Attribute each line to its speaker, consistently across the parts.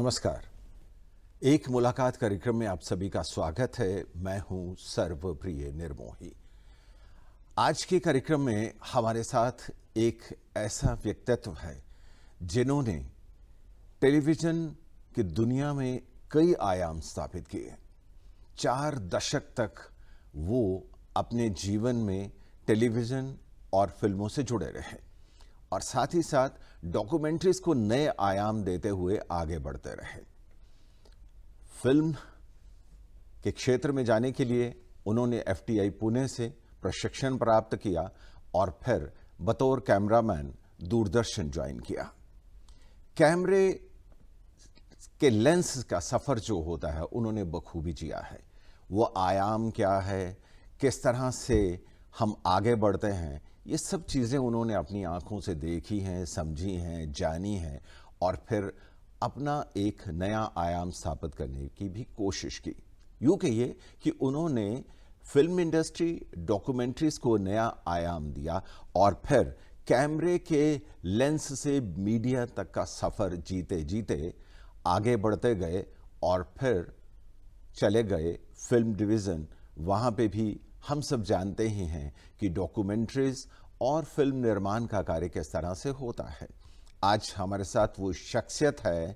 Speaker 1: नमस्कार। एक मुलाकात कार्यक्रम में आप सभी का स्वागत है। मैं हूं सर्वप्रिय निर्मोही। आज के कार्यक्रम में हमारे साथ एक ऐसा व्यक्तित्व है जिन्होंने टेलीविजन की दुनिया में कई आयाम स्थापित किए। 4 दशक तक वो अपने जीवन में टेलीविजन और फिल्मों से जुड़े रहे और साथ ही साथ डॉक्यूमेंट्रीज को नए आयाम देते हुए आगे बढ़ते रहे। फिल्म के क्षेत्र में जाने के लिए उन्होंने एफटीआई पुणे से प्रशिक्षण प्राप्त किया और फिर बतौर कैमरामैन दूरदर्शन ज्वाइन किया। कैमरे के लेंस का सफर जो होता है उन्होंने बखूबी जिया है। वो आयाम क्या है, किस तरह से हम आगे बढ़ते हैं, ये सब चीज़ें उन्होंने अपनी आंखों से देखी हैं, समझी हैं, जानी हैं और फिर अपना एक नया आयाम स्थापित करने की भी कोशिश की। यूँ कहिए कि उन्होंने फिल्म इंडस्ट्री, डॉक्यूमेंट्रीज को नया आयाम दिया और फिर कैमरे के लेंस से मीडिया तक का सफ़र जीते जीते आगे बढ़ते गए और फिर चले गए फिल्म डिवीज़न। वहाँ पे भी हम सब जानते ही हैं कि डॉक्यूमेंट्रीज और फिल्म निर्माण का कार्य किस तरह से होता है। आज हमारे साथ वो शख्सियत है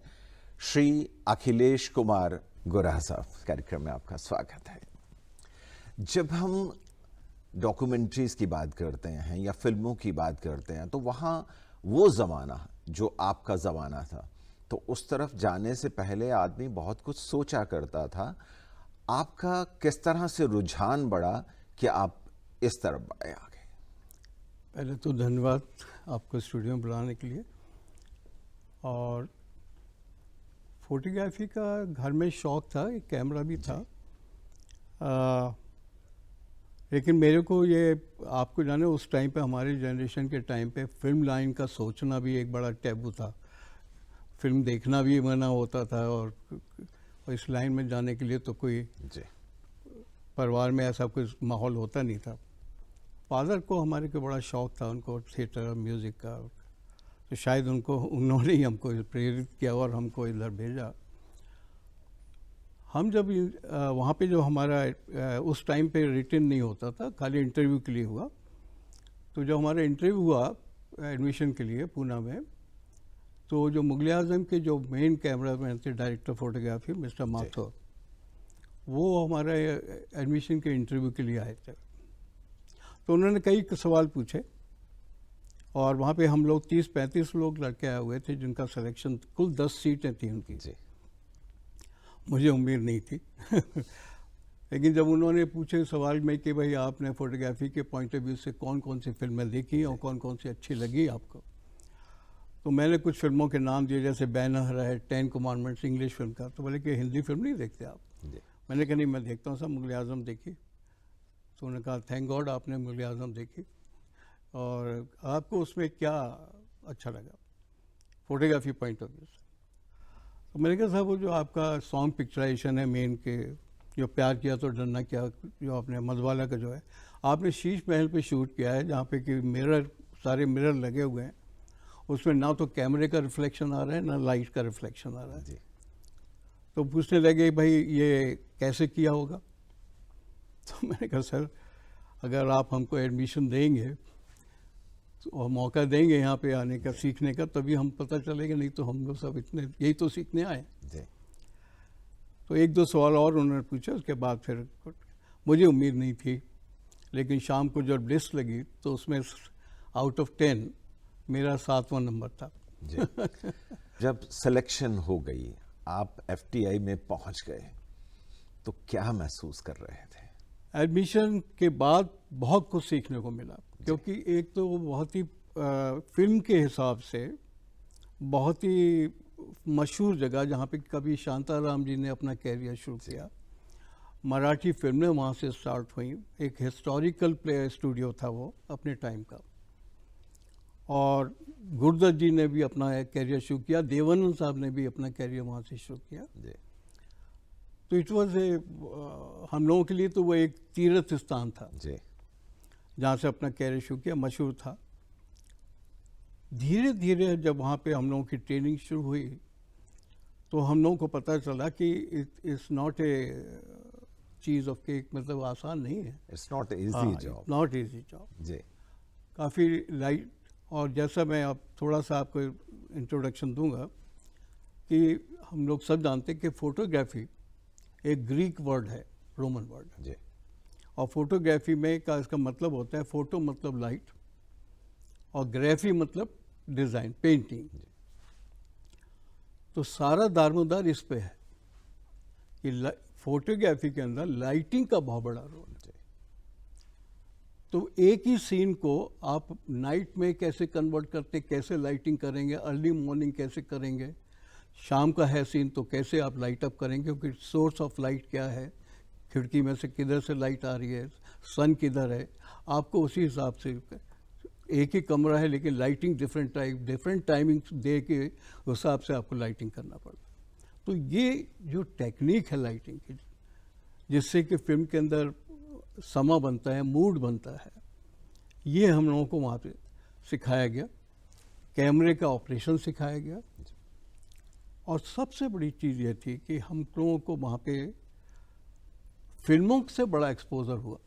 Speaker 1: श्री अखिलेश कुमार गुराह साहब। कार्यक्रम में आपका स्वागत है। जब हम डॉक्यूमेंट्रीज की बात करते हैं या फिल्मों की बात करते हैं तो वहाँ वो ज़माना जो आपका ज़माना था, तो उस तरफ जाने से पहले आदमी बहुत कुछ सोचा करता था। आपका किस तरह से रुझान बढ़ा कि आप इस तरफ बढ़े आगे?
Speaker 2: पहले तो धन्यवाद आपको स्टूडियो में बुलाने के लिए। और फोटोग्राफी का घर में शौक़ था, एक कैमरा भी था। लेकिन मेरे को ये आपको जाने उस टाइम पे, हमारे जनरेशन के टाइम पे फिल्म लाइन का सोचना भी एक बड़ा टैबू था। फिल्म देखना भी मना होता था और इस लाइन में जाने के लिए तो कोई परिवार में ऐसा कुछ माहौल होता नहीं था। फादर को हमारे को बड़ा शौक़ था, उनको थिएटर और म्यूज़िक का, तो शायद उन्होंने ही हमको प्रेरित किया और हमको इधर भेजा। हम जब वहाँ पे जो हमारा उस टाइम पे रिटन नहीं होता था, खाली इंटरव्यू के लिए हुआ। तो जब हमारा इंटरव्यू हुआ एडमिशन के लिए पूना में, तो जो मुगल आज़म के जो मेन कैमरामैन थे, डायरेक्टर फोटोग्राफी मिस्टर माथुर, वो हमारे एडमिशन के इंटरव्यू के लिए आए थे। तो उन्होंने कई सवाल पूछे और वहाँ पे हम लोग 30-35 लोग लड़के आए हुए थे जिनका सिलेक्शन, कुल 10 सीटें थी उनकी। मुझे उम्मीद नहीं थी लेकिन जब उन्होंने पूछे सवाल में कि भाई आपने फोटोग्राफी के पॉइंट ऑफ व्यू से कौन कौन सी फिल्में देखी और कौन कौन सी अच्छी लगी आपको, तो मैंने कुछ फिल्मों के नाम दिए, जैसे बैनर है, 10 कमांडमेंट्स इंग्लिश फिल्म का। तो बोले कि हिंदी फिल्म नहीं देखते आप? मैंने कहा नहीं, मैं देखता हूँ सर, मुगल आज़म देखी। तो उन्होंने कहा थैंक गॉड आपने मुगल आज़म देखी, और आपको उसमें क्या अच्छा लगा फोटोग्राफी पॉइंट ऑफ व्यू से? तो मैंने कहा साहब वो जो आपका सॉन्ग पिक्चराइजेशन है मेन के, जो प्यार किया तो डरना क्या, जो आपने मधवाला का जो है, आपने शीश महल पे शूट किया है जहाँ पे कि मिरर, सारे मिरर लगे हुए हैं, उसमें ना तो कैमरे का रिफ्लेक्शन आ रहा है ना लाइट का रिफ्लेक्शन आ रहा है। तो पूछने लगे भाई ये कैसे किया होगा? तो मैंने कहा सर अगर आप हमको एडमिशन देंगे और मौका देंगे यहाँ पे आने का, सीखने का, तभी हम पता चलेगा, नहीं तो हम लोग सब इतने यही तो सीखने आए। तो 1-2 सवाल और उन्होंने पूछा, उसके बाद फिर मुझे उम्मीद नहीं थी, लेकिन शाम को जब लिस्ट लगी तो उसमें आउट ऑफ 10 मेरा 7वां नंबर था।
Speaker 1: जब सिलेक्शन हो गई, आप एफटीआई में पहुंच गए, तो क्या महसूस कर रहे थे?
Speaker 2: एडमिशन के बाद बहुत कुछ सीखने को मिला, क्योंकि एक तो वो बहुत ही फिल्म के हिसाब से बहुत ही मशहूर जगह, जहाँ पे कभी शांताराम जी ने अपना कैरियर शुरू किया, मराठी फिल्में वहाँ से स्टार्ट हुई। एक हिस्टोरिकल प्ले स्टूडियो था वो अपने टाइम का, और गुरदत्त जी ने भी अपना कैरियर शुरू किया, देवानंद साहब ने भी अपना कैरियर वहाँ से शुरू किया। तो इट वॉज हम लोगों के लिए तो वो एक तीर्थ स्थान था जहाँ से अपना कैरियर शुरू किया, मशहूर था। धीरे धीरे जब वहाँ पे हम लोगों की ट्रेनिंग शुरू हुई तो हम लोगों को पता चला कि इट्स नॉट ए चीज़ ऑफ केक, मतलब आसान नहीं है।
Speaker 1: It's not easy job.
Speaker 2: Not easy job,
Speaker 1: जी
Speaker 2: काफ़ी लाइट। और जैसा मैं अब थोड़ा सा आपको इंट्रोडक्शन दूंगा कि हम लोग सब जानते हैं कि फोटोग्राफी एक ग्रीक वर्ड है, रोमन वर्ड है।
Speaker 1: जी
Speaker 2: और फोटोग्राफी में का इसका मतलब होता है, फोटो मतलब लाइट और ग्राफी मतलब डिज़ाइन, पेंटिंग। तो सारा दारोमदार इस पे है कि फोटोग्राफी के अंदर लाइटिंग का बहुत बड़ा रोल है। तो एक ही सीन को आप नाइट में कैसे कन्वर्ट करते, कैसे लाइटिंग करेंगे, अर्ली मॉर्निंग कैसे करेंगे, शाम का है सीन तो कैसे आप लाइट अप करेंगे, क्योंकि सोर्स ऑफ लाइट क्या है, खिड़की में से किधर से लाइट आ रही है, सन किधर है, आपको उसी हिसाब से, एक ही कमरा है लेकिन लाइटिंग डिफरेंट टाइमिंग दे के हिसाब से आपको लाइटिंग करना पड़ता। तो ये जो टेक्निक है लाइटिंग की, जिससे कि फिल्म के अंदर समा बनता है, मूड बनता है, ये हम लोगों को वहाँ पे सिखाया गया। कैमरे का ऑपरेशन सिखाया गया। और सबसे बड़ी चीज़ ये थी कि हम लोगों को वहाँ पे फिल्मों से बड़ा एक्सपोजर हुआ।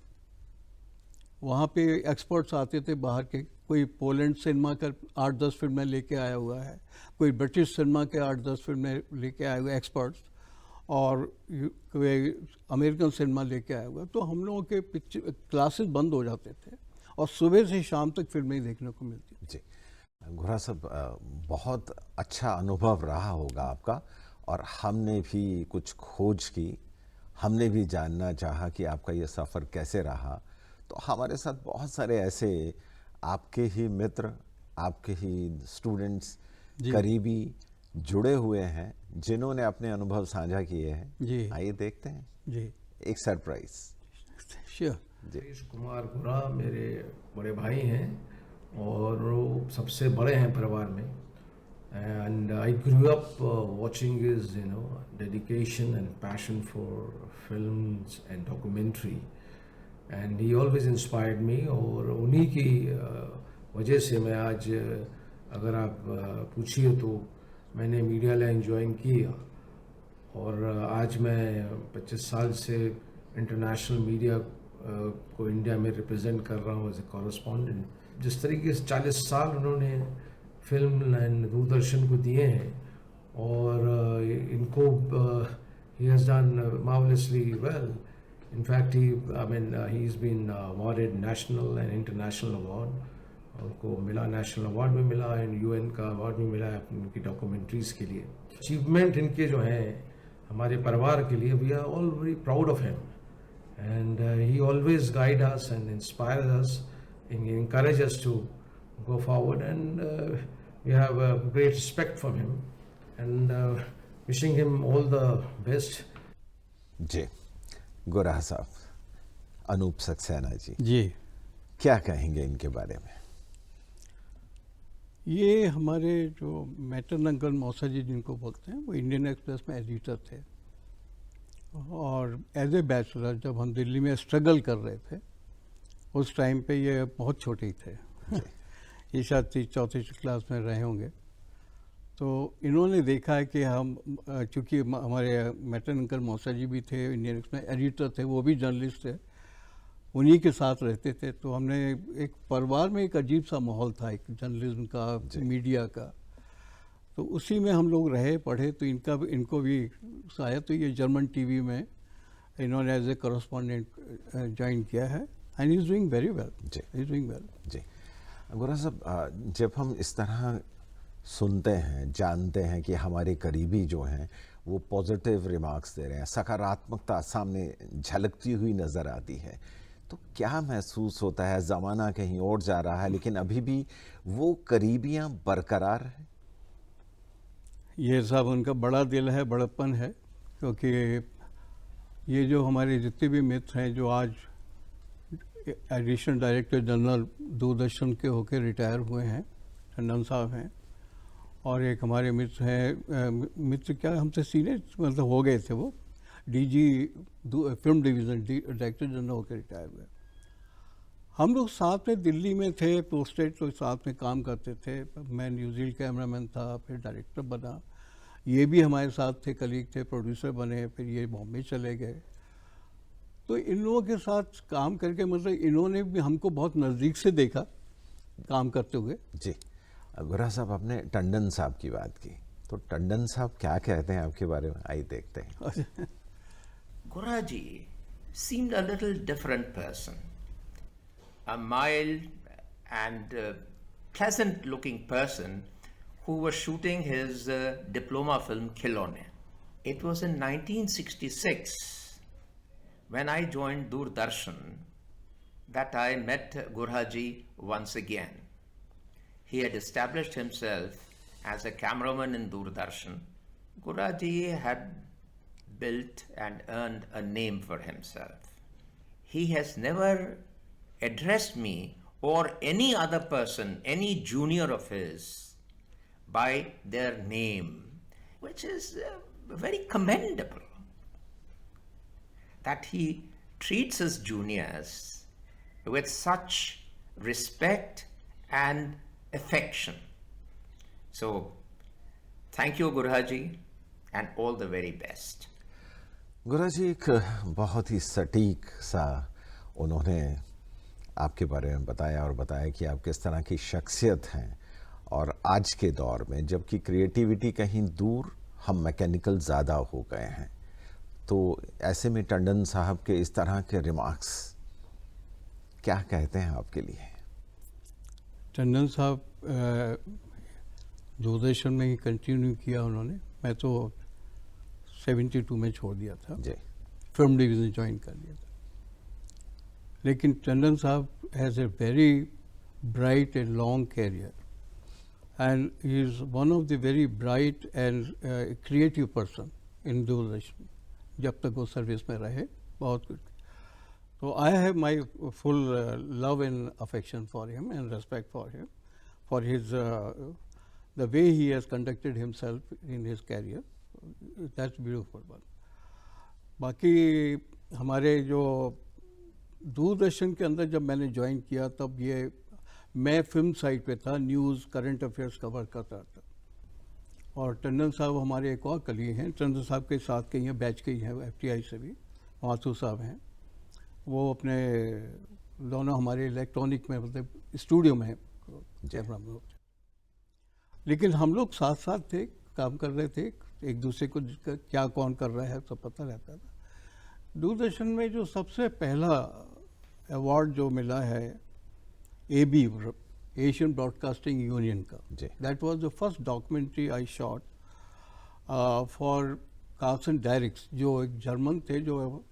Speaker 2: वहाँ पे एक्सपर्ट्स आते थे बाहर के, कोई पोलैंड सिनेमा का 8-10 फिल्में लेके आया हुआ है, कोई ब्रिटिश सिनेमा के 8-10 फिल्में लेके आए हुए एक्सपर्ट्स, और कोई अमेरिकन सिनेमा लेके आया हुआ। तो हम लोगों के पिक्चर क्लासेस बंद हो जाते थे और सुबह से शाम तक फिल्में देखने को मिलती।
Speaker 1: जी घोड़ा साहब, बहुत अच्छा अनुभव रहा होगा आपका, और हमने भी कुछ खोज की, हमने भी जानना चाहा कि आपका ये सफ़र कैसे रहा। तो हमारे साथ बहुत सारे ऐसे आपके ही मित्र, आपके ही स्टूडेंट्स, करीबी जुड़े हुए हैं जिन्होंने अपने अनुभव साझा किए हैं।
Speaker 2: जी
Speaker 1: आइए देखते हैं
Speaker 2: जी,
Speaker 1: एक सरप्राइज।
Speaker 2: श्योर।
Speaker 3: हरीश कुमार गुरा मेरे बड़े भाई हैं और वो सबसे बड़े हैं परिवार में। And I grew up watching his dedication and passion for films and documentary, and he always inspired me. और उन्हीं की वजह से मैं आज, अगर आप पूछिए तो मैंने मीडिया लाइन ज्वाइन किया, और आज मैं 25 साल से इंटरनेशनल मीडिया को इंडिया में रिप्रेजेंट कर रहा हूँ एज ए कॉरेस्पॉन्डेंट। जिस तरीके से 40 साल उन्होंने फिल्म एंड दूरदर्शन को दिए हैं, और इनको ही has done marvellously well. In fact, he's been awarded national and international award. उनको मिला, नेशनल अवार्ड भी मिला एंड यूएन का अवार्ड भी मिला है उनकी डॉक्यूमेंट्रीज़ के लिए। अचीवमेंट इनके जो हैं हमारे परिवार के लिए, we are all very proud of him, and he always guide us and inspire us, encourage us to go forward, and we have a great respect for him, and wishing him all the best.
Speaker 1: जी गोरा साहब, अनूप सक्सेना जी,
Speaker 2: जी,
Speaker 1: क्या कहेंगे इनके बारे में?
Speaker 2: ये हमारे जो मैटर्न अंकल मौसा जी जिनको बोलते हैं, वो इंडियन एक्सप्रेस में एडिटर थे, और एज ए बैचलर जब हम दिल्ली में स्ट्रगल कर रहे थे उस टाइम पे ये बहुत छोटे ही थे ये शायद 3-4 क्लास में रहे होंगे। तो इन्होंने देखा है कि हम, चूँकि हमारे मैटर्न अंकल मौसा जी भी थे, इंडियन एक्सप्रेस में एडिटर थे, वो भी जर्नलिस्ट थे, उन्हीं के साथ रहते थे। तो हमने एक परिवार में एक अजीब सा माहौल था, एक जर्नलिज्म का, मीडिया का। तो उसी में हम लोग रहे, पढ़े। तो इनको भी शायद तो ये जर्मन टीवी में इन्होंने एज ए कॉरेस्पॉन्डेंट ज्वाइन किया है, and he is doing very well.
Speaker 1: जी,
Speaker 2: ही इज़ डूइंग वेल।
Speaker 1: जी गोरा साहब, जब हम इस तरह सुनते हैं, जानते हैं कि हमारे करीबी जो हैं वो पॉजिटिव रिमार्क्स दे रहे हैं, सकारात्मकता सामने झलकती हुई नज़र आती है, तो क्या महसूस होता है? ज़माना कहीं और जा रहा है लेकिन अभी भी वो करीबियाँ बरकरार हैं?
Speaker 2: ये साहब उनका बड़ा दिल है, बड़प्पन है, क्योंकि ये जो हमारे जितने भी मित्र हैं जो आज एडिशनल डायरेक्टर जनरल दूरदर्शन के होकर रिटायर हुए हैं, टंडन साहब हैं, और एक हमारे मित्र हैं, मित्र क्या हमसे सीनियर मतलब हो गए थे, वो DG film division director general होकर रिटायर हुए। हम लोग साथ में दिल्ली में थे, पोस्टेड, तो साथ में काम करते थे। मैं न्यूज़ीलैंड कैमरामैन था, फिर डायरेक्टर बना, ये भी हमारे साथ थे, कलीग थे, प्रोड्यूसर बने, फिर ये बॉम्बे चले गए। तो इन लोगों के साथ काम करके मतलब इन्होंने भी हमको बहुत नज़दीक से देखा काम करते हुए।
Speaker 1: जी, गुरा साहब आपने टंडन साहब की बात की, तो टंडन साहब क्या कहते हैं आपके बारे में, आइए देखते हैं।
Speaker 4: Guraji seemed a little different person, a mild and pleasant looking person who was shooting his diploma film Khilone. It was in 1966 when I joined Doordarshan that I met Guraji once again. He had established himself as a cameraman in Doordarshan. Guraji had built and earned a name for himself. He has never addressed me or any other person, any junior of his, by their name, which is very commendable. That he treats his juniors with such respect and affection. So, thank you, Guraji, and all the very best.
Speaker 1: गुरा जी, एक बहुत ही सटीक सा उन्होंने आपके बारे में बताया और बताया कि आप किस तरह की शख्सियत हैं, और आज के दौर में जबकि क्रिएटिविटी कहीं दूर, हम मैकेनिकल ज़्यादा हो गए हैं, तो ऐसे में टंडन साहब के इस तरह के रिमार्क्स क्या कहते हैं आपके लिए?
Speaker 2: टंडन साहब दूरदर्शन में ही कंटिन्यू किया उन्होंने। मैं तो 72 में छोड़ दिया था,
Speaker 1: जी,
Speaker 2: फिल्म डिवीज़न ज्वाइन कर लिया था। लेकिन टंडन साहब has a very bright and long career, and he is one of the very bright and creative person in Doordarshan, जब तक वो सर्विस में रहे। बहुत कुछ, तो I have my full love and affection for him and respect for him, for his the way he has conducted himself in his career. That's beautiful one. बाकी हमारे जो दूरदर्शन के अंदर जब मैंने ज्वाइन किया, तब ये मैं फिल्म साइड पे था, न्यूज़ करंट अफेयर्स कवर करता था। और टंडन साहब हमारे एक और कलीग हैं, टंडन साहब के साथ के हैं, बैच के ही हैं, FTI से भी माथुर साहब हैं। वो अपने दोनों हमारे इलेक्ट्रॉनिक में मतलब स्टूडियो में कैमरा में होते, लेकिन हम लोग साथ साथ थे, काम कर रहे थे, एक दूसरे को क्या कौन कर रहा है सब पता रहता था। दूरदर्शन में जो सबसे पहला अवार्ड जो मिला है AB, एशियन ब्रॉडकास्टिंग यूनियन का, that was the first documentary I shot for Carson Diricks, जो एक जर्मन थे जो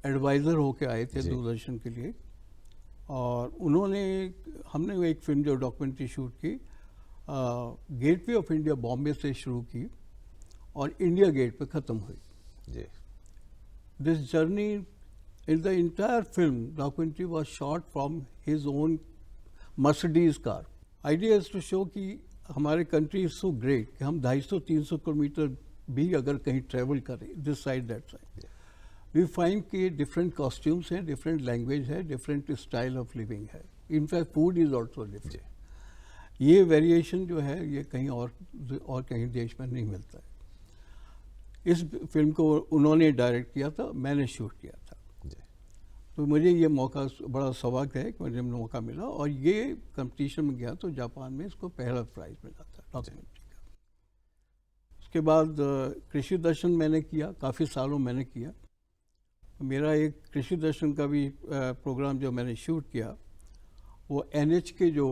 Speaker 2: एडवाइज़र होके आए थे दूरदर्शन के लिए। और उन्होंने, हमने एक फिल्म जो डॉक्यूमेंट्री शूट की, गेटवे ऑफ इंडिया बॉम्बे से शुरू की और इंडिया गेट पे ख़त्म हुई। This journey in the entire film documentary was shot from his own Mercedes car. Idea is to show कि हमारे कंट्री इज सो ग्रेट कि हम 250-300 किलोमीटर भी अगर कहीं ट्रेवल करें this side that side, we find कि डिफरेंट कॉस्ट्यूम्स हैं, डिफरेंट लैंग्वेज है, डिफरेंट स्टाइल ऑफ लिविंग है, in fact food is also different. ये वेरिएशन जो है ये कहीं और कहीं देश में नहीं मिलता है। इस फिल्म को उन्होंने डायरेक्ट किया था, मैंने शूट किया था। तो मुझे ये मौका बड़ा सौभाग्य है कि मुझे मौका मिला, और ये कंपटीशन में गया तो जापान में इसको पहला प्राइज़ मिला था डॉक्यूमेंट्री का। उसके बाद कृषि दर्शन मैंने किया, काफ़ी सालों मैंने किया। मेरा एक कृषि दर्शन का भी प्रोग्राम जो मैंने शूट किया, वो NH के जो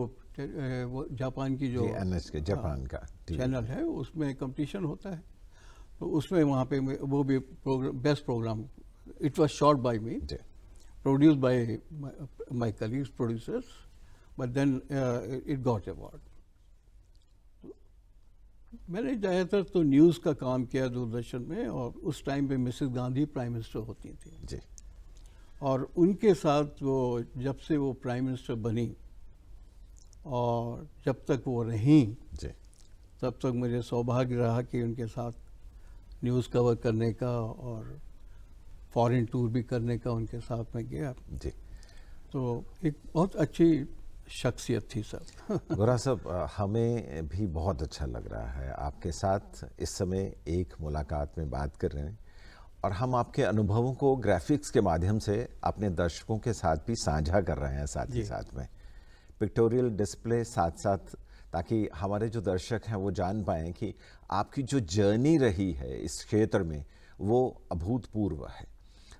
Speaker 2: वो जापान की जो
Speaker 1: NH के जापान का
Speaker 2: चैनल है, उसमें कंपटीशन होता है, तो उसमें वहाँ पे वो भी best program, it was shot by me, produced by my colleagues producers, but then it got award. मैंने ज़्यादातर तो न्यूज़ का काम किया दूरदर्शन में, और उस टाइम पे मिसेस गांधी प्राइम मिनिस्टर होती थी और उनके साथ वो जब से वो प्राइम मिनिस्टर बनी और जब तक वो रहीं तब तक मुझे सौभाग्य रहा कि उनके साथ न्यूज़ कवर करने का और फॉरेन टूर भी करने का उनके साथ में गया। तो एक बहुत अच्छी शख्सियत थी सर।
Speaker 1: गोरा साहब, हमें भी बहुत अच्छा लग रहा है आपके साथ इस समय एक मुलाकात में बात कर रहे हैं, और हम आपके अनुभवों को ग्राफिक्स के माध्यम से अपने दर्शकों के साथ भी साझा कर रहे हैं, साथ ही साथ में पिक्टोरियल डिस्प्ले साथ साथ, ताकि हमारे जो दर्शक हैं वो जान पाएं कि आपकी जो जर्नी रही है इस क्षेत्र में वो अभूतपूर्व है।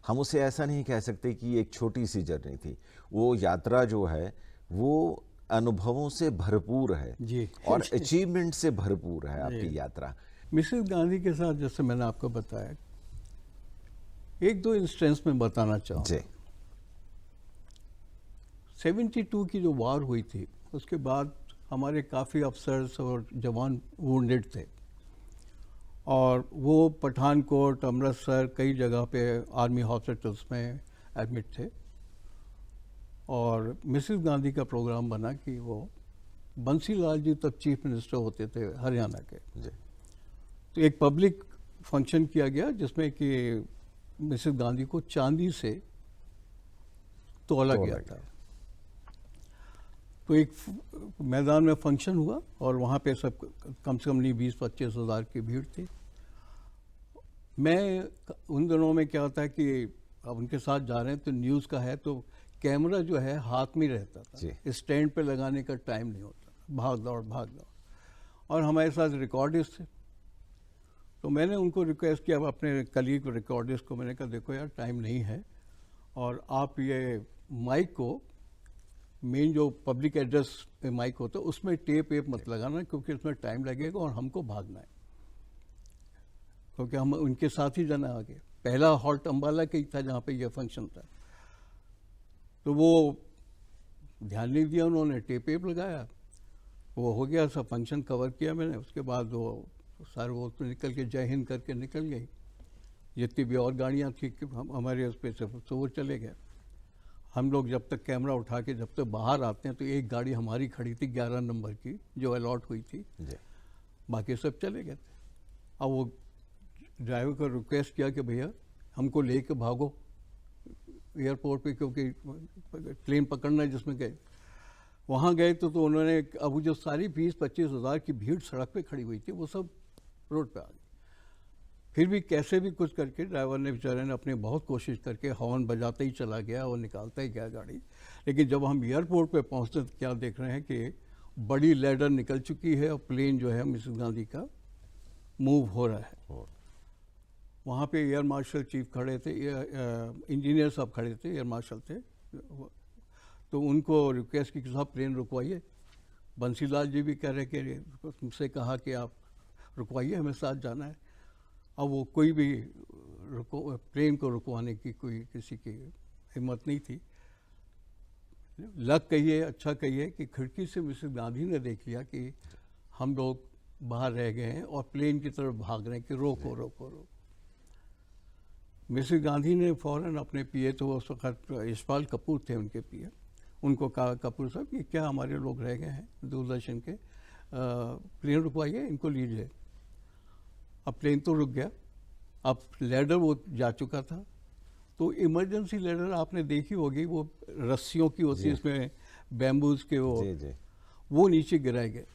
Speaker 1: हम उसे ऐसा नहीं कह सकते कि एक छोटी सी जर्नी थी, वो यात्रा जो है वो अनुभवों से भरपूर है
Speaker 2: जी।
Speaker 1: और अचीवमेंट से भरपूर है आपकी यात्रा।
Speaker 2: मिसेस गांधी के साथ जैसे मैंने आपको बताया, एक दो इंस्टेंस में बताना चाहूँ।
Speaker 1: जी
Speaker 2: 72 की जो वार हुई थी उसके बाद हमारे काफ़ी अफसर्स और जवान वुंडेड थे, और वो पठानकोट, अमृतसर, कई जगह पे आर्मी हॉस्पिटल्स में एडमिट थे। और मिसेस गांधी का प्रोग्राम बना कि वो, बंसीलाल जी तब चीफ मिनिस्टर होते थे हरियाणा के,
Speaker 1: जी
Speaker 2: तो एक पब्लिक फंक्शन किया गया जिसमें कि मिसेस गांधी को चांदी से तोला गया था। तो एक मैदान में फंक्शन हुआ और वहाँ पे सब कम से कम नहीं 20-25 हज़ार की भीड़ थी। मैं उन दिनों में क्या होता है कि अब उनके साथ जा रहे हैं तो न्यूज़ का है, तो कैमरा जो है हाथ में रहता था, स्टैंड पे लगाने का टाइम नहीं होता, भाग दौड़। और हमारे साथ रिकॉर्डिस्ट थे, तो मैंने उनको रिक्वेस्ट किया, अपने कलीग रिकॉर्डिस्ट को मैंने कहा देखो यार टाइम नहीं है, और आप ये माइक को, मेन जो पब्लिक एड्रेस पे माइक होता है उसमें टेप वेप मत लगाना, क्योंकि उसमें टाइम लगेगा और हमको भागना है, क्योंकि हम उनके साथ ही जाना आगे। पहला हॉल्ट अम्बाला का ही था जहाँ पे ये फंक्शन था। तो वो ध्यान नहीं दिया उन्होंने, टेप वेप लगाया, वो हो गया, सब फंक्शन कवर किया मैंने। उसके बाद वो सारे वो तो निकल के जय हिंद करके निकल गई, जितनी भी और गाड़ियाँ थी कि हमारे उस पर से, तो वो चले गए। हम लोग जब तक कैमरा उठा के जब तक बाहर आते हैं तो एक गाड़ी हमारी खड़ी थी 11 नंबर की जो अलॉट हुई थी, बाकी सब चले गए थे। अब वो ड्राइवर को रिक्वेस्ट किया कि भैया हमको लेके भागो एयरपोर्ट पे, क्योंकि प्लेन पकड़ना है जिसमें गए। वहाँ गए तो उन्होंने, अब वो जो सारी 20-25 हज़ार की भीड़ सड़क पे खड़ी हुई थी वो सब रोड पे आ गई। फिर भी कैसे भी कुछ करके ड्राइवर ने, बेचारे ने अपनी बहुत कोशिश करके हॉर्न बजाता ही चला गया और निकालता ही गया गाड़ी। लेकिन जब हम एयरपोर्ट पे पहुँचते तो क्या देख रहे हैं कि बड़ी लैडर निकल चुकी है और प्लेन जो है मिसेस गांधी का मूव हो रहा है। वहाँ पे एयर मार्शल चीफ खड़े थे, इंजीनियर साहब खड़े थे, एयर मार्शल थे, तो उनको रिक्वेस्ट की कि साहब प्लेन रुकवाइए। बंसीलाल जी भी कह रहे कि तुमसे कहा कि आप रुकवाइए, हमें साथ जाना है। अब वो कोई भी प्लेन को रुकवाने की कोई किसी की हिम्मत नहीं थी। लक कहिए, अच्छा कहिए कि खिड़की से मिसेस गांधी ने देख लिया कि हम लोग बाहर रह गए हैं और प्लेन की तरफ भाग रहे हैं कि रोको रोको रोको। मिसेस गांधी ने फ़ौरन अपने पीए, तो उस वक्त यशपाल कपूर थे उनके पीए, उनको कहा कपूर साहब कि क्या हमारे लोग रह गए हैं दूरदर्शन के, प्लेन रुकवाइए, इनको लीजिए। अब प्लेन तो रुक गया, अब लैडर वो जा चुका था, तो इमरजेंसी लैडर आपने देखी होगी, वो रस्सियों की होती है, इसमें बैम्बूज के वो नीचे गिराए गए।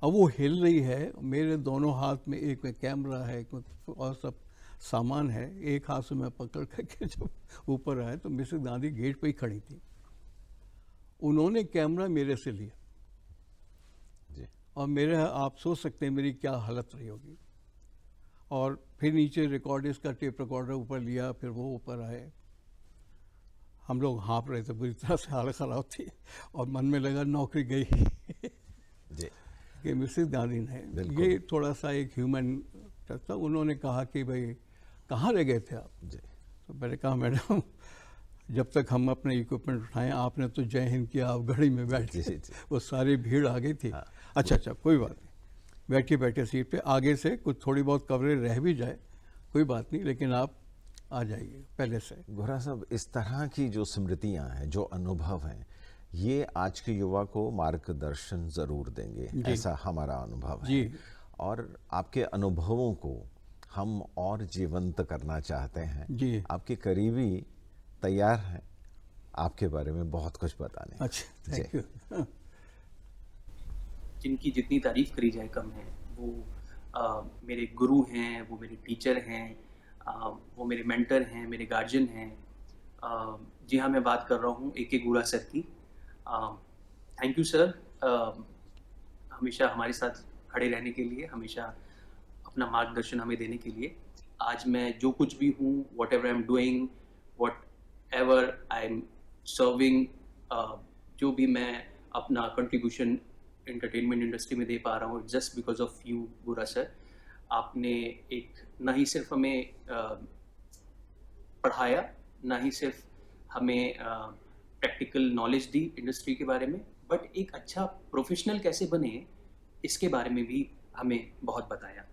Speaker 2: अब वो हिल रही है, मेरे दोनों हाथ में, एक में कैमरा है, एक में और सब सामान है, एक हाथ से मैं पकड़ करके जब ऊपर आया तो मिसेस गांधी गेट पे ही खड़ी थी। उन्होंने कैमरा मेरे से लिया
Speaker 1: जी।
Speaker 2: और मेरे, आप सोच सकते हैं मेरी क्या हालत रही होगी। और फिर नीचे रिकॉर्डिस्ट का टेप रिकॉर्डर ऊपर लिया, फिर वो ऊपर आए। हम लोग हाँप रहे थे, बुरी तरह से हालत ख़राब थी, और मन में लगा नौकरी गई
Speaker 1: जी।
Speaker 2: कि मिसेस गांधी ने, ये थोड़ा सा एक ह्यूमन टच था। उन्होंने कहा कि भाई कहाँ रह गए थे आप
Speaker 1: जी।
Speaker 2: तो मैंने कहा मैडम जब तक हम अपने इक्विपमेंट उठाएं, आपने तो जय हिंद किया, आप गाड़ी में बैठ गए, वो सारी भीड़ आ गई थी। अच्छा कोई बात नहीं, बैठे बैठे सीट पे, आगे से कुछ थोड़ी बहुत कवरेज रह भी जाए कोई बात नहीं, लेकिन आप आ जाइए पहले से।
Speaker 1: गोरा साहब, इस तरह की जो स्मृतियां हैं, जो अनुभव हैं, ये आज के युवा को मार्गदर्शन जरूर देंगे, ऐसा हमारा अनुभव है। और आपके अनुभवों को हम और जीवंत करना चाहते हैं।
Speaker 2: जी।
Speaker 1: आपके करीबी तैयार हैं आपके बारे में बहुत कुछ बताने।
Speaker 2: अच्छा, थैंक यू।
Speaker 5: जिनकी जितनी तारीफ करी जाए कम है। वो मेरे गुरु हैं, वो मेरे टीचर हैं, वो मेरे मेंटर हैं, मेरे गार्जियन हैं। जी हाँ, मैं बात कर रहा हूँ ए के गुरा सर की। थैंक यू सर, हमेशा हमारे साथ खड़े रहने के लिए, हमेशा अपना मार्गदर्शन हमें देने के लिए। आज मैं जो कुछ भी हूँ, what ever I am doing, what ever I am serving, जो भी मैं अपना कंट्रीब्यूशन एंटरटेनमेंट इंडस्ट्री में दे पा रहा हूँ, जस्ट बिकॉज ऑफ यू गुरा सर। आपने एक ना ही सिर्फ हमें पढ़ाया, ना ही सिर्फ हमें प्रैक्टिकल नॉलेज दी इंडस्ट्री के बारे में, बट एक अच्छा प्रोफेशनल कैसे बने इसके बारे में भी हमें बहुत बताया।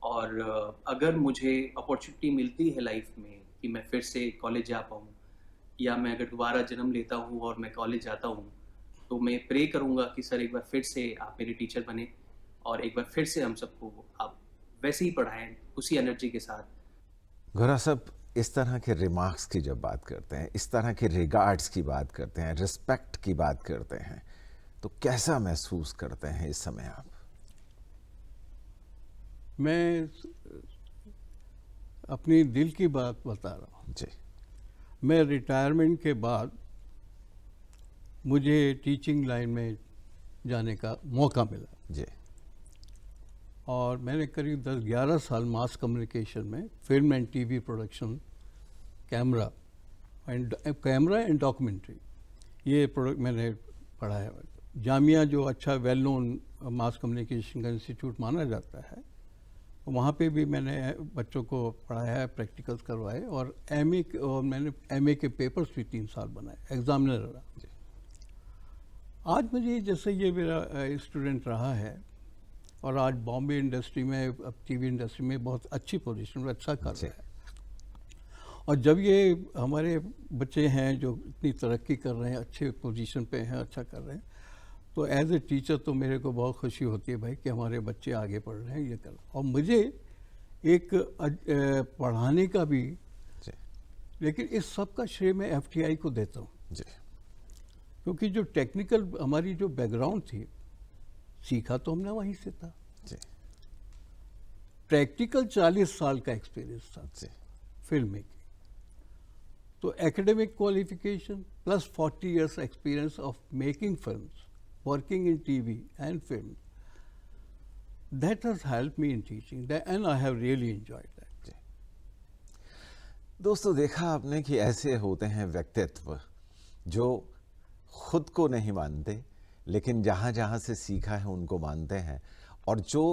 Speaker 5: और अगर मुझे अपॉर्चुनिटी मिलती है लाइफ में कि मैं फिर से कॉलेज जा पाऊँ, या मैं अगर दोबारा जन्म लेता हूँ और मैं कॉलेज जाता हूँ, तो मैं प्रे करूँगा कि सर एक बार फिर से आप मेरे टीचर बने और एक बार फिर से हम सबको आप वैसे ही पढ़ाएं, उसी एनर्जी के साथ।
Speaker 1: गुरा साहब, इस तरह के रिमार्क्स की जब बात करते हैं, इस तरह के रिगार्ड्स की बात करते हैं, रिस्पेक्ट की बात करते हैं, तो कैसा महसूस करते हैं इस समय आप?
Speaker 2: मैं अपनी दिल की बात बता रहा हूँ।
Speaker 1: जी।
Speaker 2: मैं रिटायरमेंट के बाद मुझे टीचिंग लाइन में जाने का मौका मिला,
Speaker 1: जी।
Speaker 2: और मैंने करीब 10-11 साल मास कम्युनिकेशन में film and TV production, camera and documentary, ये प्रोडक्ट मैंने पढ़ा है। जामिया जो अच्छा वेल नोन मास कम्युनिकेशन का इंस्टीट्यूट माना जाता है, वहाँ पे भी मैंने बच्चों को पढ़ाया है, प्रैक्टिकल्स करवाए, और मैंने एमए के पेपर्स भी 3 साल बनाए, एग्जामिनर रहा। आज मुझे जैसे ये मेरा स्टूडेंट रहा है, और आज बॉम्बे इंडस्ट्री में, अब टीवी इंडस्ट्री में बहुत अच्छी पोजीशन में अच्छा कर रहा है। और जब ये हमारे बच्चे हैं जो इतनी तरक्की कर रहे हैं, अच्छे पोजीशन पे हैं, अच्छा कर रहे हैं, तो एज ए टीचर तो मेरे को बहुत खुशी होती है भाई कि हमारे बच्चे आगे बढ़ रहे हैं, ये कर। और मुझे एक पढ़ाने का भी, लेकिन इस सब का श्रेय मैं एफटीआई को देता हूँ, क्योंकि जो टेक्निकल हमारी जो बैकग्राउंड थी, सीखा तो हमने वहीं से था। प्रैक्टिकल 40 साल का एक्सपीरियंस था फिल्म मेकिंग। तो academic qualification plus 40 years experience of making films, working in TV and film, that has helped me in teaching that, and I have really enjoyed that.
Speaker 1: दोस्तों, देखा आपने कि ऐसे होते हैं व्यक्तित्व जो खुद को नहीं मानते, लेकिन जहाँ जहाँ से सीखा है उनको मानते हैं, और जो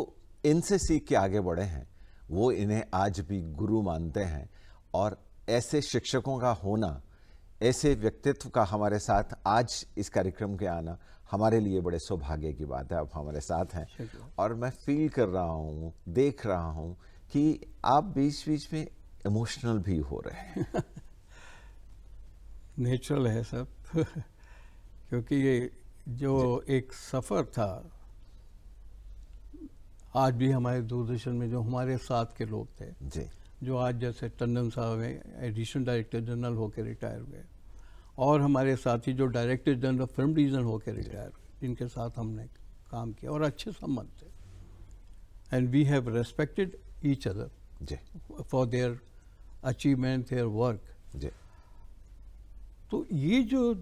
Speaker 1: इनसे सीख के आगे बढ़े हैं वो इन्हें आज भी गुरु मानते हैं। और ऐसे शिक्षकों का होना, ऐसे व्यक्तित्व का हमारे साथ आज इस कार्यक्रम के आना हमारे लिए बड़े सौभाग्य की बात है। आप हमारे साथ हैं, और मैं फील कर रहा हूँ, देख रहा हूँ कि आप बीच बीच में इमोशनल भी हो रहे हैं।
Speaker 2: नेचुरल है सब क्योंकि ये जो एक सफ़र था, आज भी हमारे दूरदर्शन में जो हमारे साथ के लोग थे
Speaker 1: जी,
Speaker 2: जो आज जैसे टंडन साहब हैं, एडिशनल डायरेक्टर जनरल होकर रिटायर हुए, और हमारे साथी जो डायरेक्टर जनरल फिल्म डिवीज़न होकर रिटायर हुए, जिनके साथ हमने काम किया और अच्छे संबंध थे। And we have respected each other
Speaker 1: जी,
Speaker 2: for their achievement, their work.
Speaker 1: जी।
Speaker 2: तो ये जो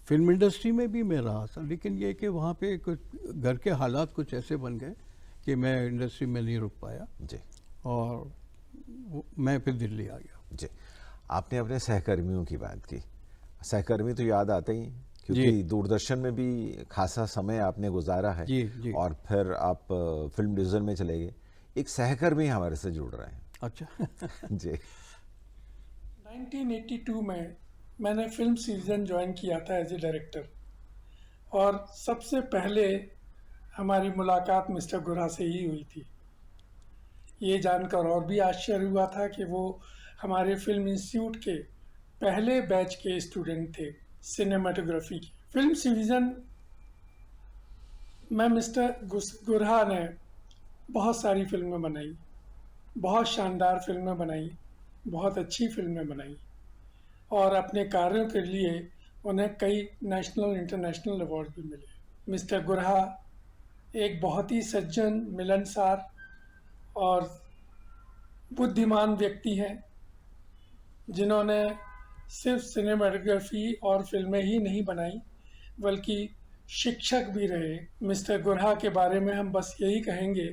Speaker 2: फिल्म इंडस्ट्री में भी मैं रहा था, लेकिन ये कि वहाँ पे कुछ घर के हालात कुछ ऐसे बन गए कि मैं इंडस्ट्री में नहीं रुक पाया,
Speaker 1: जी,
Speaker 2: और मैं फिर दिल्ली आ गया।
Speaker 1: जी। आपने अपने सहकर्मियों की बात की, सहकर्मी तो याद आते ही, क्योंकि दूरदर्शन में भी खासा समय आपने गुजारा है।
Speaker 2: जी, जी।
Speaker 1: और फिर आप फिल्म डिवीजन में चले गए। एक सहकर्मी हमारे से जुड़ रहे हैं।
Speaker 2: अच्छा
Speaker 1: जी।
Speaker 6: 1982 में मैंने फिल्म सीजन ज्वाइन किया था एज ए डायरेक्टर, और सबसे पहले हमारी मुलाकात मिस्टर गुरा से ही हुई थी। ये जानकर और भी आश्चर्य हुआ था कि वो हमारे फिल्म इंस्टीट्यूट के पहले बैच के स्टूडेंट थे सिनेमाटोग्राफी की। फिल्म सीजन में मिस्टर गुरा ने बहुत सारी फिल्में बनाई, बहुत शानदार फिल्में बनाई, बहुत अच्छी फिल्में बनाई। और अपने कार्यों के लिए उन्हें कई नेशनल इंटरनेशनल अवार्ड भी मिले। मिस्टर गुरहा एक बहुत ही सज्जन, मिलनसार और बुद्धिमान व्यक्ति हैं, जिन्होंने सिर्फ सिनेमाटोग्राफी और फिल्में ही नहीं बनाई बल्कि शिक्षक भी रहे। मिस्टर गुरहा के बारे में हम बस यही कहेंगे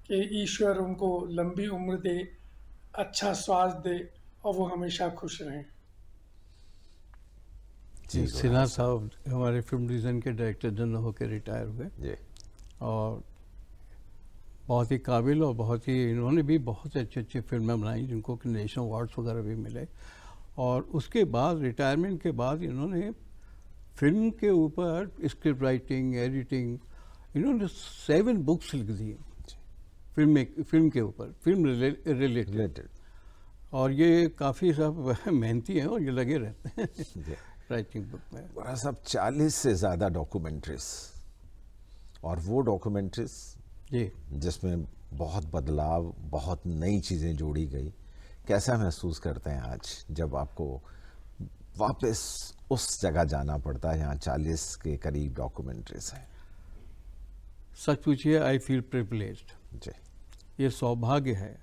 Speaker 6: कि ईश्वर उनको लंबी उम्र दे, अच्छा स्वास्थ्य दे और वो हमेशा खुश रहें।
Speaker 1: जी
Speaker 2: सिन्हा साहब हमारे फिल्म डिवीज़न के डायरेक्टर जनरल होकर रिटायर हुए
Speaker 1: जी
Speaker 2: और बहुत ही काबिल और बहुत ही इन्होंने भी बहुत अच्छी अच्छी फिल्में बनाई जिनको कि नेशनल अवार्ड्स वगैरह भी मिले। और उसके बाद रिटायरमेंट के बाद इन्होंने फिल्म के ऊपर स्क्रिप्ट राइटिंग, एडिटिंग, इन्होंने 7 बुक्स लिख दी फिल्म के ऊपर, फिल्म रिलेटेड। और ये काफ़ी सब मेहनती हैं और ये लगे रहते हैं राइटिंग बुक में।
Speaker 1: बड़ा सब 40 से ज़्यादा डॉक्यूमेंट्रीज, और वो डॉक्यूमेंट्रीज
Speaker 2: जी
Speaker 1: जिसमें बहुत बदलाव, बहुत नई चीज़ें जोड़ी गई। कैसा महसूस करते हैं आज जब आपको वापस उस जगह जाना पड़ता है जहाँ 40 के करीब डॉक्यूमेंट्रीज हैं?
Speaker 2: सच पूछिए, आई फील प्रिविलेज्ड।
Speaker 1: जी
Speaker 2: ये सौभाग्य है।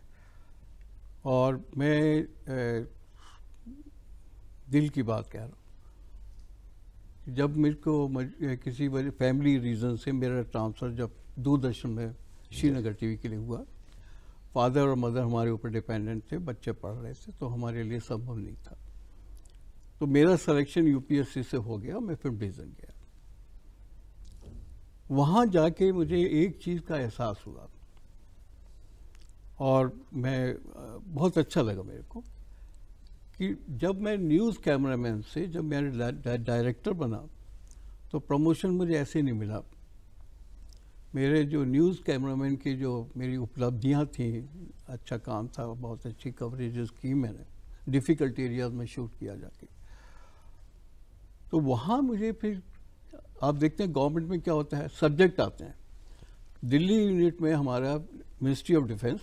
Speaker 2: और मैं दिल की बात कह रहा हूँ, जब मेरे को किसी वजह फैमिली रीज़न से मेरा ट्रांसफ़र जब दूरदर्शन में श्रीनगर टीवी के लिए हुआ, फादर और मदर हमारे ऊपर डिपेंडेंट थे, बच्चे पढ़ रहे थे, तो हमारे लिए संभव नहीं था। तो मेरा सिलेक्शन यूपीएससी से हो गया, मैं फिल्म डिवीज़न गया। वहाँ जाके मुझे एक चीज़ का एहसास हुआ और मैं बहुत अच्छा लगा मेरे को कि जब मैं न्यूज़ कैमरामैन से जब मैं डायरेक्टर बना तो प्रमोशन मुझे ऐसे नहीं मिला। मेरे जो न्यूज़ कैमरामैन की जो मेरी उपलब्धियां थी, अच्छा काम था, बहुत अच्छी कवरेजेस की मैंने, डिफ़िकल्ट एरियाज में शूट किया जाके। तो वहाँ मुझे फिर आप देखते हैं गवर्नमेंट में क्या होता है, सब्जेक्ट आते हैं। दिल्ली यूनिट में हमारा ministry of defence,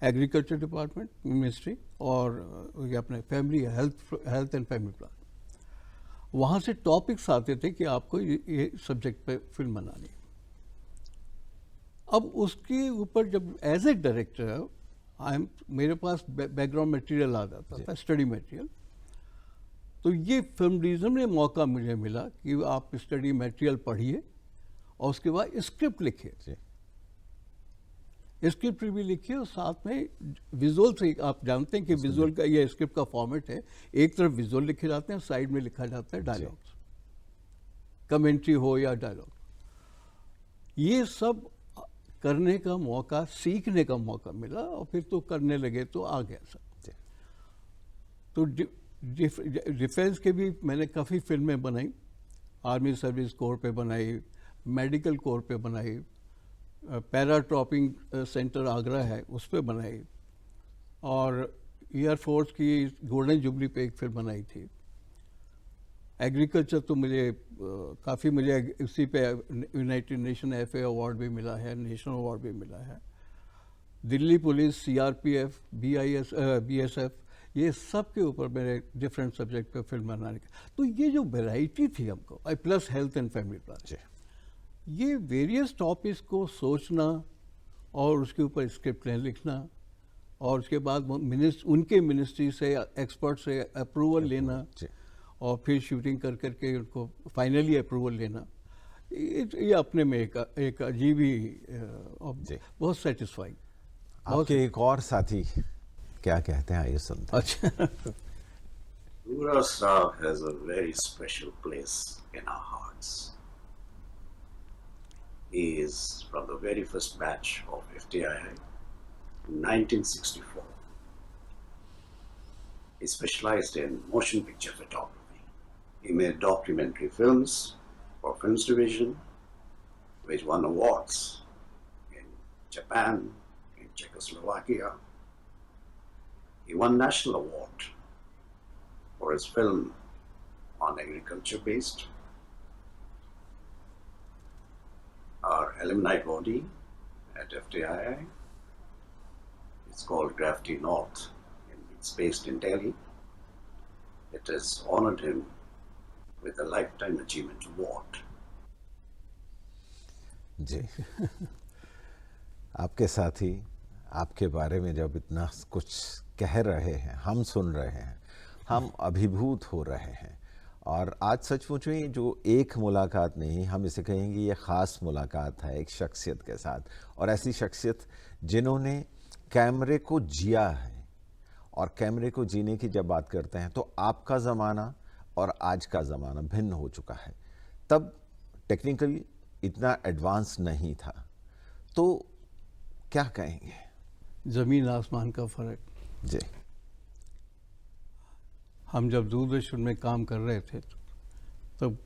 Speaker 2: agriculture department ministry और ये अपने family health and family plan, वहाँ से टॉपिक्स आते थे कि आपको ये सब्जेक्ट पे फिल्म बनानी है। अब उसके ऊपर जब एज ए डायरेक्टर मेरे पास बैकग्राउंड मटेरियल आ जाता था, स्टडी मटेरियल। तो ये फिल्म डिवीज़न में मौका मुझे मिला कि आप स्टडी मटेरियल पढ़िए और उसके बाद स्क्रिप्ट लिखिए, स्क्रिप्ट भी लिखिए और साथ में विजुअल से, आप जानते हैं कि विजुअल का ये स्क्रिप्ट का फॉर्मेट है, एक तरफ विजुअल लिखे जाते हैं, साइड में लिखा जाता है डायलॉग्स, कमेंट्री हो या डायलॉग। ये सब करने का मौका, सीखने का मौका मिला और फिर तो करने लगे तो आ गया सब। तो डिफेंस के भी मैंने काफ़ी फिल्में बनाई, आर्मी सर्विस कोर पे बनाई, मेडिकल कोर पे बनाई, पैराट्रॉपिंग सेंटर आगरा है उस पे बनाई, और एयरफोर्स की गोल्डन जुबली पे एक फिल्म बनाई थी। एग्रीकल्चर तो मुझे काफ़ी, मुझे इसी पे यूनाइटेड नेशन FA अवार्ड भी मिला है, नेशनल अवार्ड भी मिला है। दिल्ली पुलिस, CRPF, BSF, ये सब के ऊपर मेरे डिफरेंट सब्जेक्ट पे फिल्म बनाने का। तो ये जो वैरायटी थी हमको, plus health and family plan, ये वेरियस टॉपिक्स को सोचना और उसके ऊपर स्क्रिप्ट लिखना और उसके बाद उनके मिनिस्ट्री से, एक्सपर्ट से अप्रूवल लेना और फिर शूटिंग कर करके उनको फाइनली अप्रूवल लेना, ये अपने में एक अजीब ही बहुत सेटिस्फाइंग।
Speaker 1: आपके एक और साथी क्या कहते हैं, आइए सुनते हैं।
Speaker 2: अच्छा,
Speaker 7: Gura Saab has a very special place in our hearts. He is from the very first batch of FTII in 1964. He specialized in motion picture photography. He made documentary films for Films Division, which won awards in Japan, in Czechoslovakia. He won National Award for his film on agriculture based. Our alumni body at FTII is called Gravity North, and it's based in Delhi. it has honored him with a Lifetime Achievement Award.
Speaker 1: जी आपके साथी आपके बारे में जब इतना कुछ कह रहे हैं, हम सुन रहे हैं, हम अभिभूत हो रहे हैं। और आज सचमुच में जो एक मुलाकात नहीं, हम इसे कहेंगे ये ख़ास मुलाकात है एक शख्सियत के साथ, और ऐसी शख्सियत जिन्होंने कैमरे को जिया है। और कैमरे को जीने की जब बात करते हैं तो आपका ज़माना और आज का ज़माना भिन्न हो चुका है। तब टेक्निकली इतना एडवांस नहीं था, तो क्या कहेंगे?
Speaker 2: ज़मीन आसमान का फ़र्क।
Speaker 1: जी
Speaker 2: हम जब दूरदर्शन में काम कर रहे थे तब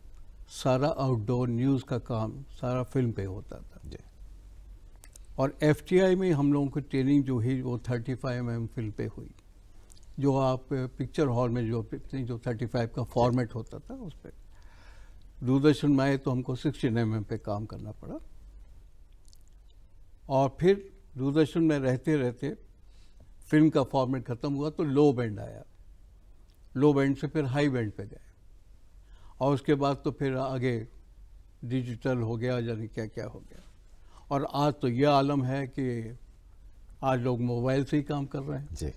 Speaker 2: सारा आउटडोर न्यूज़ का काम सारा फिल्म पे होता था।
Speaker 1: जी
Speaker 2: और एफटीआई में हम लोगों को ट्रेनिंग जो हुई वो 35mm फिल्म पे हुई, जो आप पिक्चर हॉल में जो 35 का फॉर्मेट होता था उस पर। दूरदर्शन में आए तो हमको 16mm पे काम करना पड़ा। और फिर दूरदर्शन में रहते रहते फिल्म का फॉर्मेट ख़त्म हुआ तो लो बैंड आया, लो बैंड से फिर हाई बैंड पे गए, और उसके बाद तो फिर आगे डिजिटल हो गया, जाने क्या क्या हो गया। और आज तो यह आलम है कि आज लोग मोबाइल से ही काम कर रहे हैं।
Speaker 1: जी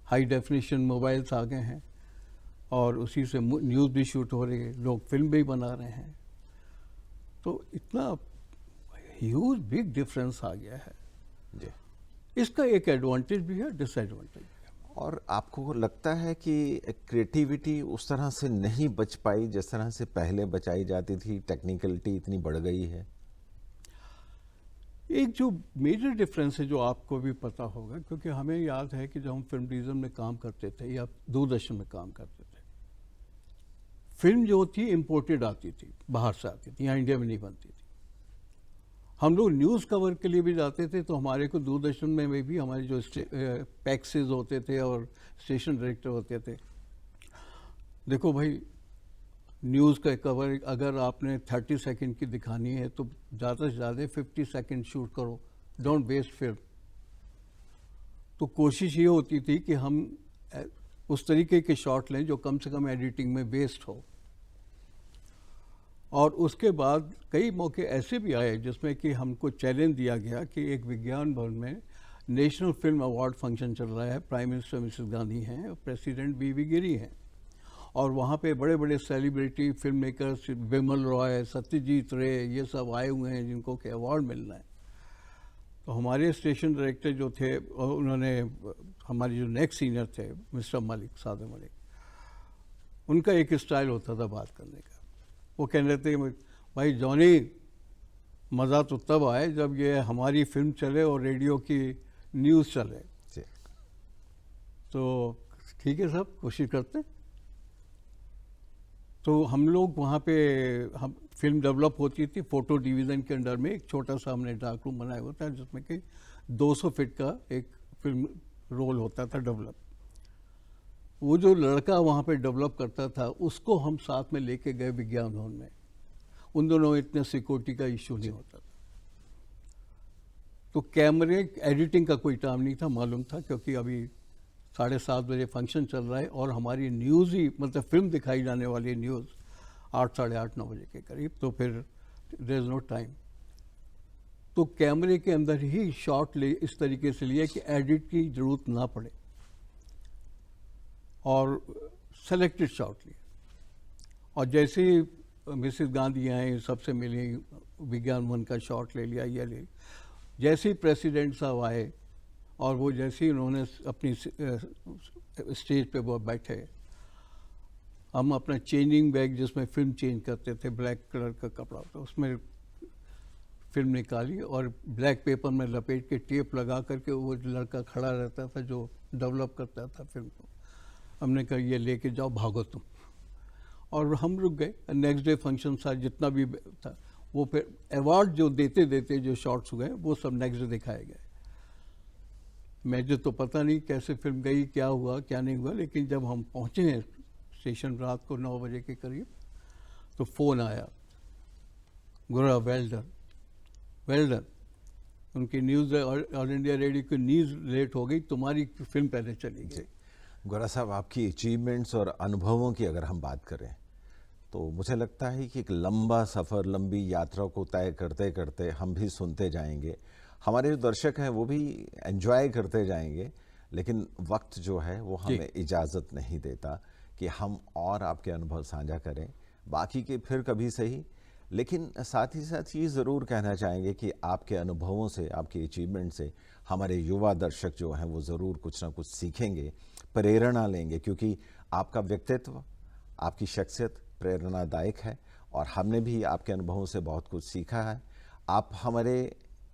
Speaker 2: हाई डेफिनेशन मोबाइल्स आ गए हैं और उसी से न्यूज़ भी शूट हो रही है, लोग फिल्म भी बना रहे हैं। तो इतना ह्यूज बिग डिफरेंस आ गया है।
Speaker 1: जी
Speaker 2: इसका एक एडवांटेज भी है, डिसएडवांटेज भी है।
Speaker 1: और आपको लगता है कि क्रिएटिविटी उस तरह से नहीं बच पाई जिस तरह से पहले बचाई जाती थी? टेक्निकलिटी इतनी बढ़ गई है।
Speaker 2: एक जो मेजर डिफरेंस है जो आपको भी पता होगा, क्योंकि हमें याद है कि जब हम फिल्म डिवीज़न में काम करते थे या दूरदर्शन में काम करते थे, फिल्म जो थी इम्पोर्टेड आती थी, बाहर से आती थी, यहाँ इंडिया में नहीं बनती थी। हम लोग न्यूज़ कवर के लिए भी जाते थे तो हमारे को दूरदर्शन में भी हमारे जो पैक्सेस होते थे और स्टेशन डायरेक्टर होते थे, देखो भाई न्यूज़ का कवर अगर आपने 30 सेकंड की दिखानी है तो ज़्यादा से ज़्यादा 50 सेकंड शूट करो, डोंट वेस्ट फिल्म। तो कोशिश ये होती थी कि हम उस तरीके के शॉट लें जो कम से कम एडिटिंग में वेस्ट हो। और उसके बाद कई मौके ऐसे भी आए जिसमें कि हमको चैलेंज दिया गया कि एक विज्ञान भवन में नेशनल फिल्म अवार्ड फंक्शन चल रहा है, प्राइम मिनिस्टर मिसेस गांधी हैं और प्रेसिडेंट बीबी गिरी हैं, और वहाँ पे बड़े बड़े सेलिब्रिटी फिल्म मेकर्स विमल रॉय, सत्यजीत रे, ये सब आए हुए हैं जिनको के अवार्ड मिलना है। तो हमारे स्टेशन डायरेक्टर जो थे उन्होंने, हमारे जो नेक्स्ट सीनियर थे मिस्टर मलिक, सादे मलिक, उनका एक स्टाइल होता था बात करने का। वो कह रहे थे भाई जॉनी, मज़ा तो तब आए जब ये हमारी फिल्म चले और रेडियो की न्यूज़ चले। तो ठीक है साहब, कोशिश करते। तो हम लोग वहाँ पे हम फिल्म डेवलप होती थी फोटो डिवीज़न के अंडर में, एक छोटा सा हमने डार्क रूम बनाया होता है जिसमें कि 200 फीट का एक फिल्म रोल होता था डेवलप। वो जो लड़का वहाँ पे डेवलप करता था उसको हम साथ में लेके गए विज्ञान भवन में। उन दोनों इतने सिक्योरिटी का इश्यू नहीं होता था। तो कैमरे एडिटिंग का कोई टाइम नहीं था, मालूम था, क्योंकि अभी 7:30 बजे फंक्शन चल रहा है और हमारी न्यूज़ ही, मतलब फिल्म दिखाई जाने वाली न्यूज़ 8, 8:30, 9 बजे के करीब। तो फिर देयर इज़ नो टाइम। तो कैमरे के अंदर ही शॉट ले इस तरीके से लिए कि एडिट की ज़रूरत ना पड़े, और सेलेक्टेड शॉट लिए। और जैसे ही मिसेस गांधी आए, सबसे मिली, विज्ञान भवन का शॉट ले लिया, ये ले लिया। जैसे ही प्रेसिडेंट साहब आए और वो जैसे ही उन्होंने अपनी स्टेज पे वो बैठे, हम अपना चेंजिंग बैग जिसमें फिल्म चेंज करते थे, ब्लैक कलर का कपड़ा था, उसमें फिल्म निकाली और ब्लैक पेपर में लपेट के टेप लगा करके वो लड़का खड़ा रहता था जो डेवलप करता था फिल्म को। हमने कहा ये लेके जाओ, भागो तुम। और हम रुक गए। नेक्स्ट डे फंक्शन था, जितना भी था वो फिर अवार्ड जो देते देते जो शॉट्स हुए वो सब नेक्स्ट डे दिखाए गए। मुझे तो पता नहीं कैसे फिल्म गई, क्या हुआ क्या नहीं हुआ, लेकिन जब हम पहुँचे हैं स्टेशन रात को 9 बजे के करीब, तो फ़ोन आया, गुरा वेल डन, वेल डन, उनकी न्यूज़ ऑल इंडिया रेडियो की न्यूज़ लेट हो गई, तुम्हारी फिल्म पहले चली गई।
Speaker 1: गोरा साहब, आपकी अचीवमेंट्स और अनुभवों की अगर हम बात करें तो मुझे लगता है कि एक लंबा सफ़र, लंबी यात्रा को तय करते करते हम भी सुनते जाएंगे, हमारे जो दर्शक हैं वो भी एंजॉय करते जाएंगे, लेकिन वक्त जो है वो हमें इजाज़त नहीं देता कि हम और आपके अनुभव साझा करें, बाकी के फिर कभी सही। लेकिन साथ ही साथ ये ज़रूर कहना चाहेंगे कि आपके अनुभवों से, आपके अचीवमेंट से हमारे युवा दर्शक जो हैं वो ज़रूर कुछ ना कुछ सीखेंगे, प्रेरणा लेंगे, क्योंकि आपका व्यक्तित्व, आपकी शख्सियत प्रेरणादायक है और हमने भी आपके अनुभवों से बहुत कुछ सीखा है। आप हमारे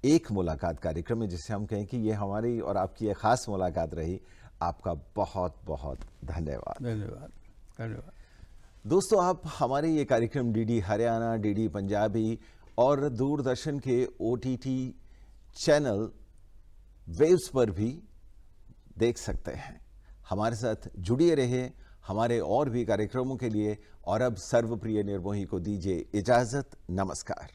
Speaker 1: एक मुलाकात कार्यक्रम में, जिसे हम कहें कि ये हमारी और आपकी एक ख़ास मुलाकात रही, आपका बहुत बहुत धन्यवाद।
Speaker 2: धन्यवाद, धन्यवाद।
Speaker 1: दोस्तों, आप हमारे ये कार्यक्रम डीडी हरियाणा, डीडी पंजाबी और दूरदर्शन के OTT चैनल वेव्स पर भी देख सकते हैं। हमारे साथ जुड़िए रहिए हमारे और भी कार्यक्रमों के लिए। और अब सर्वप्रिय निर्मोही को दीजिए इजाज़त। नमस्कार।